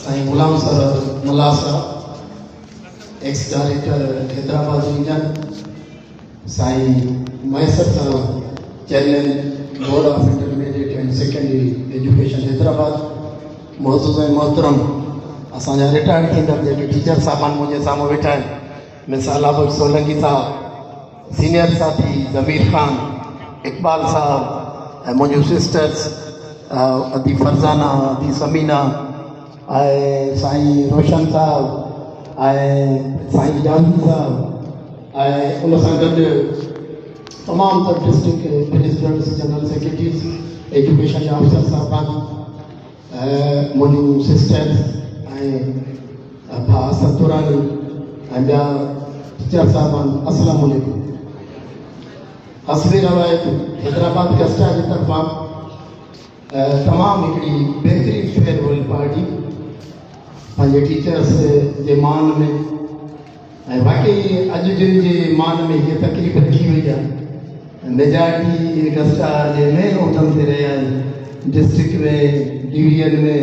साईं गुलाम सर मुल्ला साहब, ex director Hyderabad region, Sain मैसर साहब, chairman board of intermediate and secondary education Hyderabad, मौजूद मोहतरम असांजा रिटायर्ड थींदड़ जेके टीचर साहबान मुझे साम्हूं वेठा आहिनि, मिसाल आबद सोलंकी साहब, सीनियर साथी ज़मीर खान, इकबाल साहब, ऐं मुंहिंजूं सिस्टर्स अदी फरज़ाना, अदी समीना, ऐं साईं रोशन साहब, ऐं साईं जानी साहब, ऐं उन सां गॾु तमामु त district ministers, general secretaries, education जा अफसर साहबान, मुंहिंजूं सिस्टर्स ऐं भाउ सतुरानी ऐं ॿिया टीचर साहबान, अस्सलामु अलैकुम। हस्बी रवायत हैदराबाद गस्टा जी तरफ़ां तमामु हिकिड़ी बहितरीन फेयरवेल पार्टी पंहिंजे टीचर्स जे मान में, ऐं वाकई अॼु जिन जे मान में हीअ तकलीफ़ रखी वई आहे, मेजॉरिटी गस्टा जे मेन उथनि ते रहिया आहिनि, डिस्ट्रिक्ट में, डिवीजन में,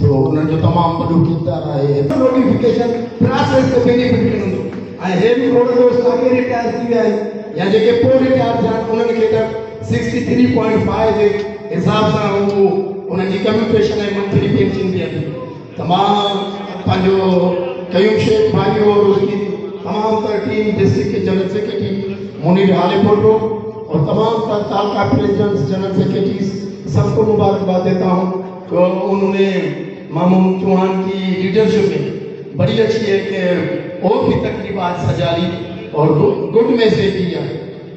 तो उन्हनि जो तमामु वॾो किरदारु आहे। नोटिफिकेशन प्रोसेस ते बेनिफिट मिलंदो, ऐं हे बि थोरो जो साॻे रिटायर थी विया आहिनि या जेके पोइ रिटायर थिया आहिनि उन्हनि खे त 63.5 जे हिसाब सां उहो उन्हनि जी कम्यूटेशन ऐं मंथली पेंशन ॾियनि। तमामु पंहिंजो कयूं शेख भाई और उसकी तमाम तर टीम, डिस्ट्रिक्ट के जनरल सेक्रेटरी मुनीर हालेपोटो और तमाम तर तालका प्रेसिडेंट्स, जनरल सेक्रेटरीज, सबको मुबारकबाद देता हूँ। तो उन्होंने मामून चौहान की लीडरशिप में बड़ी अच्छी है कि और भी तकरीब आज सजा ली और गुड मैसेज दिया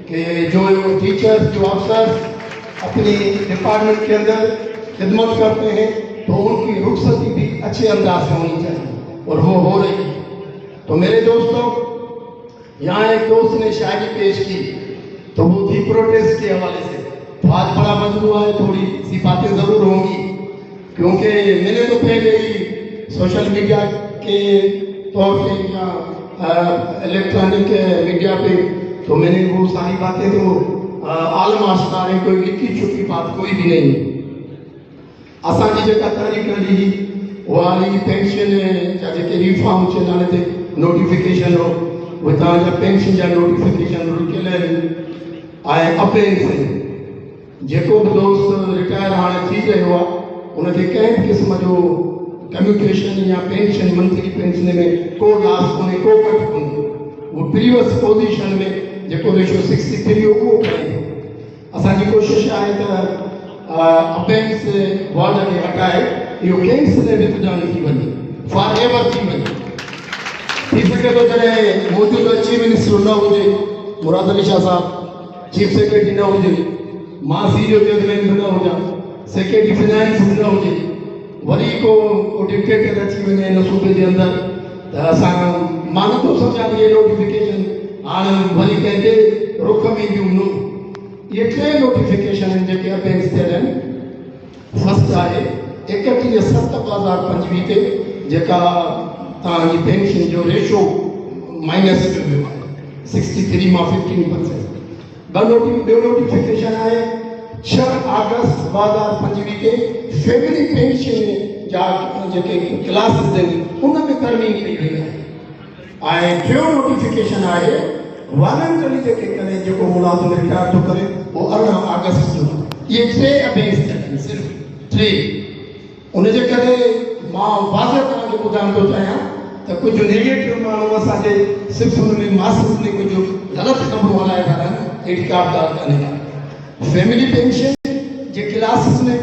कि जो टीचर्स, जो अफसर अपनी डिपार्टमेंट के अंदर खिदमत करते हैं तो उनकी रुखसती भी अच्छे अंदाज से होनी चाहिए और वो हो रही है। तो मेरे दोस्तों, यहाँ एक दोस्त ने शायरी पेश की तो वो थी प्रोटेस्ट के हवाले से, तो आज बड़ा मजबूर है, थोड़ी सी बातें ज़रूर होंगी क्योंकि मैंने तो पहले ही सोशल मीडिया के तौर पे या इलेक्ट्रॉनिक मीडिया पे तो मैंने वो सारी बातें तो आलम आशकार है, कोई लिखी छुपी बात कोई भी नहीं। असांजी जेका तहरीक हली वाली पेंशन जा जेके रिफॉर्म जे नाले ते नोटिफिकेशन हो, उहे तव्हांजा पेंशन जा नोटिफिकेशन रुकियल आहिनि। ऐं अप्रैल से जेको बि दोस्त रिटायर हाणे थी रहियो आहे उनखे कंहिं बि क़िस्म जो कम्यूटेशन या पेंशन, मंथली पेंशन में को लास कोन्हे, को कट कोन्हे। वो प्रीवियस पोजीशन में जेको रेशो 63 हो उहो खणे। असांजी कोशिशि आहे त अपेंडिक्स वर्ड खे हटाए इहो केस में विधजान थी वञे, फॉर एवर थी वञे। थी सघे थो जॾहिं मौजूदु चीफ मिनिस्टर न हुजे, मुराद अली शाह साहब चीफ सेक्रेटरी न हुजे, मां सी जो चेयरमैन न हुजां, सेक्रेटरी फाइनेंस न हुजे, वरी को डिक्टेटर अची वञे हिन सूबे जे अंदरि त असां मां नथो सम्झां इहे नोटिफिकेशन हाणे वरी कंहिंजे रुख में ईंदियूं न। इहे 3 नोटिफिकेशन आहिनि जेके अपेंडिक्स थियल आहिनि। फर्स्ट आहे 31/7/2025 ते जेका तव्हांजी पेंशन जो रेशो माइनस कयो वियो आहे 63 मां 15%। ॿियो नोटिफिकेशन आहे 6 अगस्त 2025 ते फैमिली पेंशन जा जेके क्लासिस आहिनि उन में तरमीम कई वई आहे। ऐं टियों नोटिफिकेशन आहे वॉलंटरी जेके करे जेको मुलाज़िम रिटायर थो करे वो 18 अगस्त जो। इहे 3 अपेंडिक्स आहिनि, सिर्फ़ 3। उनजे करे मां वाज़ह तव्हांखे ॿुधाइण थो चाहियां त कुझु नेगेटिव माण्हू असांजे सिर्फ़ु हुन में मासिक में कुझु ग़लति ख़बरूं हलाए था रहनि, अहिड़ी का बि ॻाल्हि कान्हे। फैमिली पेंशन जे क्लासिस में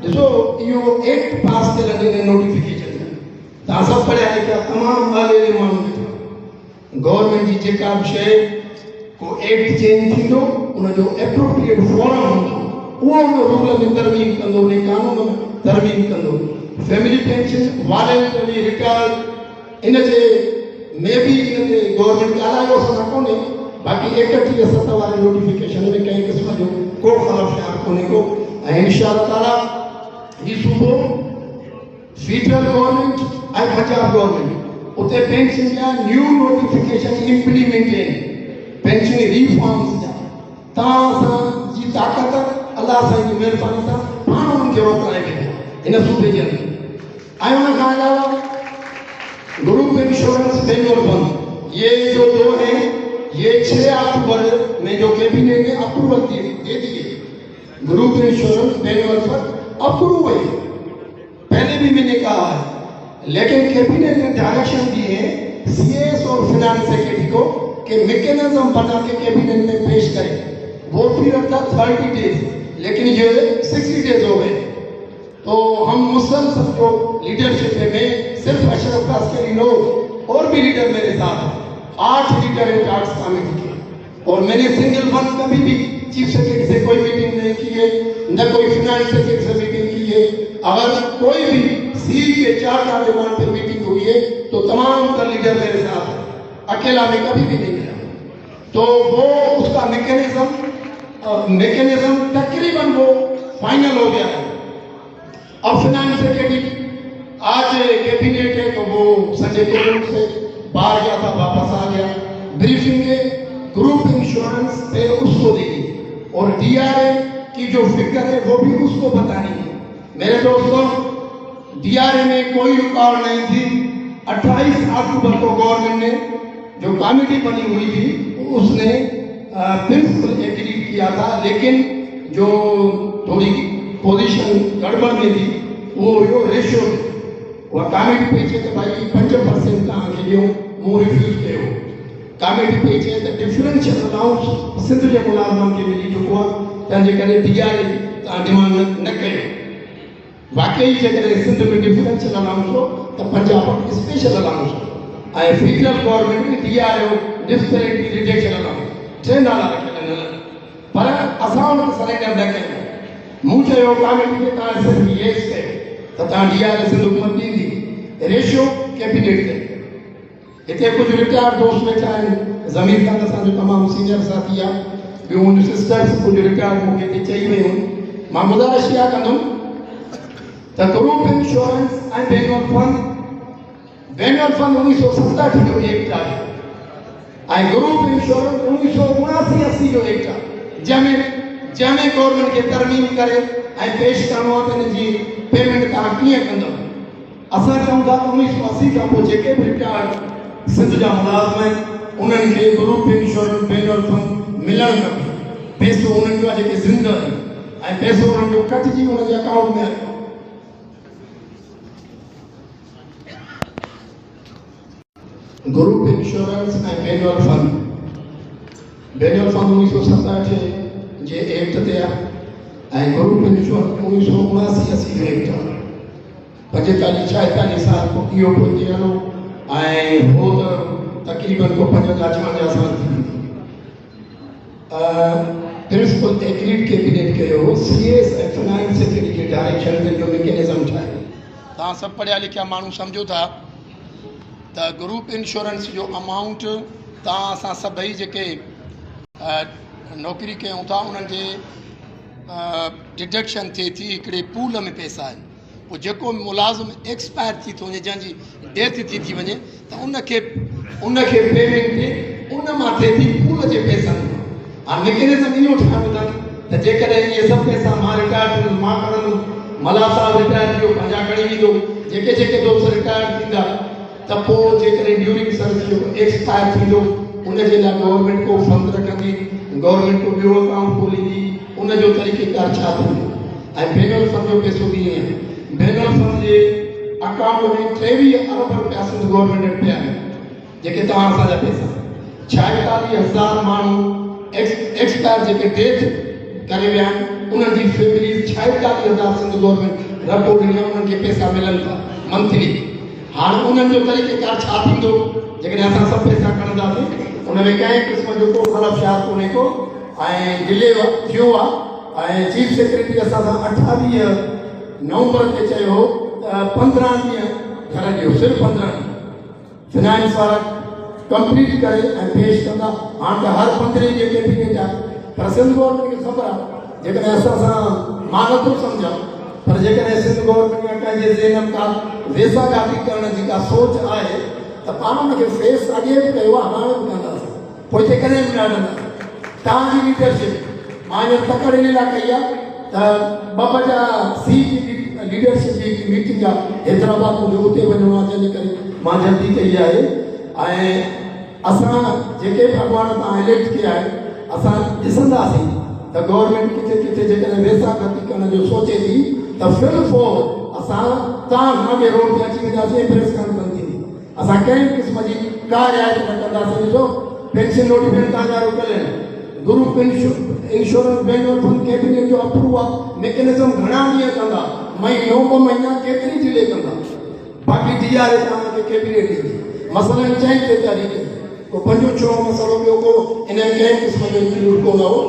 ॾिसो इहो एक्ट पास थियल नोटिफिकेशन तव्हां सभु पढ़िया लिखिया तमामु ॻाल्हि माण्हू गवर्नमेंट जी जेका बि शइ को एक्ट चेंज थींदो उनजो एप्रोप्रिएट फॉर्म हूंदो, उहो उन रूल में तरमीम कंदो, उन कानून में तरमीम कंदो। फैमिली पेंशन वॉलंटरी रिटायर इन जे में बि इन ते गवर्नमेंट ॻाल्हायो असां कोन्हे, बाक़ी 31/7 वारे नोटिफिकेशन में कंहिं क़िस्म जो को ख़लाफ़ कोन्हे को। ऐं इंशाअल्लाह ताला ही सूबो फेडरल गवर्नमेंट ऐं पंजाब गवर्नमेंट उते पेंशन जा न्यू नोटिफिकेशन इम्प्लीमेंट आहिनि, पेंशन रिफॉर्म्स जा। तव्हां जी ताक़त अल्लाह साईं जी महिरबानी सां पाण उन्हनि खे वरिताए वेंदो हिन सूबे जे अंदरि। ऐं उन खां अलावा ग्रुप इंश्योरेंस बेंगलोर फंड, ये जो दो हैं, ये 6 अक्टूबर में जो कैबिनेट ने अप्रूवल दे दिए, group insurance Bangalore fund approve है। पहले भी मैंने कहा है, लेकिन कैबिनेट ने डायरेक्शन दिए हैं सीएस और फाइनेंस सेक्रेटरी को कि मैकेनिज्म बना के कैबिनेट में पेश करें। वो पीरियड था 30 डेज, लेकिन ये 60 डेज हो गए। तो हम मुस्लिम सब जो लीडरशिप में सिर्फ अशरफ कास्करी लोग और भी लीडर मेरे साथ 8 लीडर हैं टास्क कमेटी के, और मैंने सिंगल वन कभी भी चीफ सेक्रेटरी से कोई मीटिंग नहीं की है, न कोई फाइनेंस सेक्रेटरी से मीटिंग की है। अगर कोई भी सी के 4 डिमांड पे मीटिंग हुई है तो तमाम का लीडर मेरे साथ है, अकेला मैं कभी भी नहीं गया। तो वो उसका मैकेनिज्म तकरीबन वो फाइनल हो गया है। अब फाइनेंस सेक्रेटरी आज कैबिनेट है तो वो संजय कपूर से बाहर गया था, वापस आ गया। ब्रीफिंग है ग्रुप इंश्योरेंस पे उसको देगी, और डीआरए की जो फिगर है वो भी उसको बतानी है। मेरे दोस्तों, डीआरए में कोई रुकावट नहीं थी। 28 अक्टूबर को गवर्नमेंट ने जो कमेटी बनी हुई थी उसने प्रिंसिपल एग्री किया था, लेकिन जो थोड़ी पोजीशन गड़बड़ में थी वो यो रेशियो वो कमेटी पेचे तो भाई 5% तव्हांखे ॾियूं, मूं रिफ्यूज़ कयो। कमेटी पेचे त डिफरेंशियल अलाउंस सिंध जे मुलाज़िमनि खे मिली चुको आहे, तंहिंजे करे डीआरए तव्हां डिमांड न कयो। वाकई जेकॾहिं सिंध में डिफरेंशियल अलाउंस हो त पंजाब वटि स्पेशल अलाउंस हो, ऐं फेडरल गवर्नमेंट में डीआरए डिस्पैरिटी रिडक्शन अलाउंस 2 नाला रखियल आहिनि, पर असां वटि सरेंडर न कयो। मूं चयो कमेटी खे तव्हां सिर्फ़ु येस कयो त तव्हां डीआरए सिंध हुकूमत ॾींदी, रेशियो कैबिनेट ते। हिते कुझु रिटायर्ड दोस्त वेठा आहिनि, ज़मीर खान असांजो तमामु सीनियर साथी आहे, ॿियूं हुन सिस्टर्स कुझु रिटायर्ड मूंखे हिते चई वियूं। मां गुज़ारिश इहा कंदुमि त ग्रुप इंश्योरेंस ऐं बेंगलोर फंड 1967 जो एक्ट आहे, ऐं ग्रुप इंश्योरेंस 1979-80 जो एक्ट आहे, जंहिंमें गवर्नमेंट खे तरमीम करे ऐं पेश करिणो आहे त हिन जी पेमेंट तव्हां कीअं कंदव। असां चऊं था 1980 खां पोइ जेके बि रिटायर्ड सिंध जा मुलाज़िम आहिनि उन्हनि खे ग्रुप इंश्योरेंस बेंगलोर फंड मिलणु खपे। पैसो उन्हनि जो जेके ज़िंदा आहिनि ऐं पैसो उन्हनि जो कटिजी उन्हनि जे अकाउंट में आयो। ग्रुप इंश्योरेंस ऐं बेंगलोर फंड 1967 जे एक्ट ते आहे, ऐं ग्रुप इंश्योरेंस 1979-80 जो एक्ट आहे। 45-46 साल पोइ इहो पोइ हलो, ऐं हो त तक़रीबन को 55-56 साल थी वेंदी। प्रिंसिपल एग्रीड कैबिनेट कयो, सीएस ऐं फाइनेंस सेक्रेटरी खे डायरेक्शन ते जो मैकेनिज्म ठाहियो। तव्हां सभु पढ़िया लिखिया माण्हू सम्झो था त ग्रुप इंश्योरेंस जो अमाउंट तव्हां असां सभई जेके नौकरी कयूं था उन्हनि जे डिडक्शन थिए थी हिकिड़े पूल में पैसा आहिनि। पोइ जेको मुलाज़िम एक्सपायर थी थो वञे, जंहिंजी डेथ थी वञे, त उनखे पेमेंट ते उन मां थिए थी पूल जे पैसनि मां। हाणे मैकेनिज़म इहो ठाहियो अथनि त जेकॾहिं इहे सभु पैसा मां रिटायर थींदुमि, मां खणंदुमि, मल्हार साहिबु रिटायर थी वियो पंहिंजा खणी ईंदो, जेके दोस्त रिटायर थींदा, त पोइ जेकॾहिं ड्यूरिंग सर्विस एक्सपायर थींदो उनजे लाइ गवर्नमेंट को फंड रखंदी, गवर्नमेंट को ॿियो अकाउंट खोलींदी, उनजो तरीक़ेकार छा थींदो। ऐं बेंगलोर फंड जो पैसो बि ईअं आहे। बेंगलोर फंड जे अकाउंट में 23 अरब रुपया सिंध गवर्नमेंट वटि पिया आहिनि, जेके तव्हां असांजा पैसा। 46,000 माण्हू एक्सपायर जेके डेथ करे विया आहिनि उन्हनि जी फैमिली 46,000 सिंध गवर्नमेंट रिपोर्ट ॾिनी, उन्हनि खे पैसा मिलनि था मंथली। हाणे उन्हनि जो तरीक़ेकार छा थींदो जेकॾहिं असां सभु पैसा खणंदासीं, उनमें कंहिं क़िस्म जो को ख़लफ़शात कोन्हे को, ऐं डिले थियो आहे। ऐं चीफ सेक्रेटरी असां सां 28 नवंबर ते चयो हो त 15 ॾींहं घर ॾियो, सिर्फ़ु 15 ॾींहं फाइनेंस वारा कंप्लीट करे ऐं पेश कंदा। हाणे त हर 15 ॾींहं कैबिनेट आहे, पर सिंध गवर्नमेंट खे ख़बर आहे जेकॾहिं असां सां मां नथो सम्झां, पर जेकॾहिं सिंध गवर्नमेंट में कंहिंजे ज़हन का वेसागाती करण जी का सोच आहे त पाण हुनखे फेस अॻे बि कयो आहे, हाणे बि कंदासीं, पोइ हिते कॾहिं बि न हटंदासीं। तव्हांजी लीडरशिप मां इहो तकड़ इन लाइ कई आहे त 2 सी जी लीडरशिप जी मीटिंग आहे हैदराबाद में उते वञिणो आहे, जंहिंजे करे मां जल्दी कई आहे। ऐं असां जेके भॻवान तां इलेक्ट कया आहे असां ॾिसंदासीं त गवर्नमेंट किथे किथे जेकॾहिं वैसा गति करण जो सोचे थी त फिल फोर असां तव्हां अॻे रोड ते अची वेंदासीं, प्रेस कॉन्फ्रेंस थींदी, असां कंहिं क़िस्म जी का रिआयत न कंदासीं। ॾिसो पेंशन नोटिफिकेशन तव्हांजा रोकियल आहिनि, group insurance bangle fund cabinet जो अप्रूव आहे, मैकेनिज्म घणा ॾींहं कंदा, महीनो ॿ महीना केतिरी डिले कंदा, बाक़ी DRA तव्हांखे कैबिनेट ॾींदी, मसइलनि 4 तारीख़ को 5-6 मसइलो ॿियो को इन कंहिं क़िस्म जो इंक्लूड कोन हो।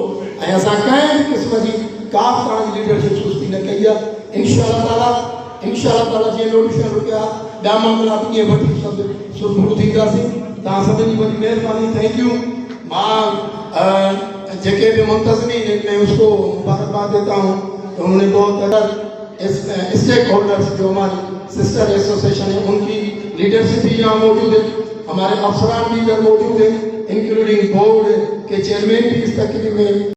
ऐं असां कंहिं बि क़िस्म जी का बि तव्हांजी लीडरशिप सुस्ती न कई आहे। इंशाअल्लाह ताला जीअं नोटिफिकेशन रुकिया ॿिया मामला कीअं वठी सभु सुरखुरू थींदासीं। तव्हां सभिनी वॾी महिरबानी, थैंक यू। मां जेके भी मुंतज़मीन मैं उसको मुबारकबाद देता हूँ, उन्होंने बहुत अदर स्टेक होल्डर्स जो हमारी सिस्टर एसोसिएशन है उनकी लीडरशिप भी यहाँ मौजूद है, हमारे अफसरान भी इधर मौजूद है, इंक्लूडिंग बोर्ड के चेयरमैन भी इस तकरीब में